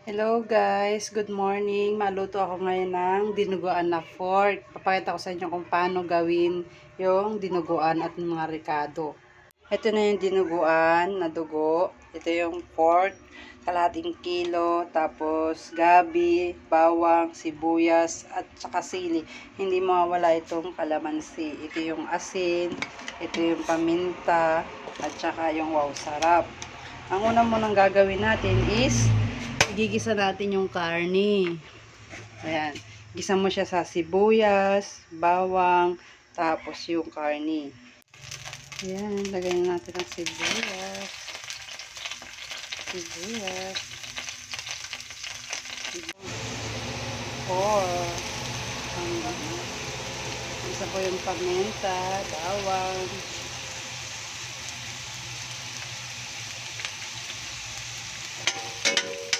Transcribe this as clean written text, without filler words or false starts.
Hello guys, good morning. Maluto ako ngayon ng dinuguan na pork. Papakita ko sa inyo kung paano gawin yung dinuguan at mga ricado. Ito na yung dinuguan na dugo. Ito yung pork, kalahating kilo, tapos gabi, bawang, sibuyas, at saka sili. Hindi mawawala itong kalamansi. Ito yung asin, ito yung paminta, at saka yung wow sarap. Ang una munang gagawin natin is igigisa natin yung karne. Ayan. Gisa mo siya sa sibuyas, bawang, tapos yung karne. Ayan. Lagay na natin ang sibuyas. Sibuyas. Pork. Isa po yung paminta, bawang.